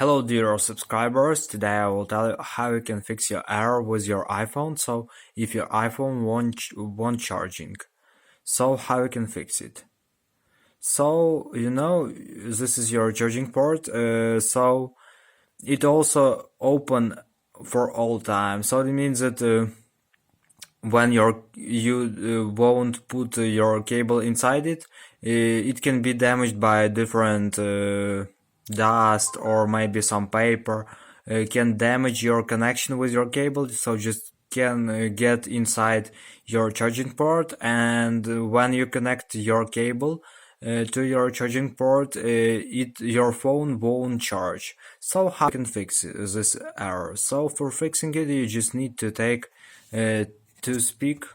Hello dear subscribers, today I will tell you how you can fix your error with your iPhone. So if your iPhone won't charging, so how you can fix it? So this is your charging port, so it also open for all time. So it means that when you won't put your cable inside it, it can be damaged by different dust or maybe some paper can damage your connection with your cable. So just can get inside your charging port, and when you connect your cable to your charging port, your phone won't charge. So how you can fix this error? So for fixing it, you just need to take toothpick.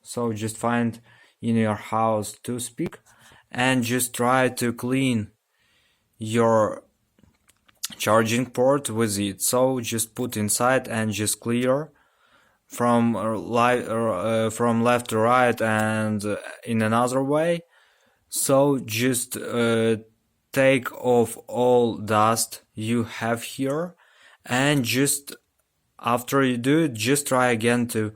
So just find in your house toothpick and just try to clean your charging port with it. So just put inside and just clear from left to right and in another way. So just take off all dust you have here, and just after you do it, just try again to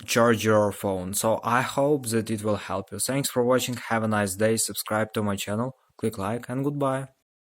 charge your phone. So I hope that it will help you. Thanks for watching, have a nice day, subscribe to my channel, click like, and goodbye.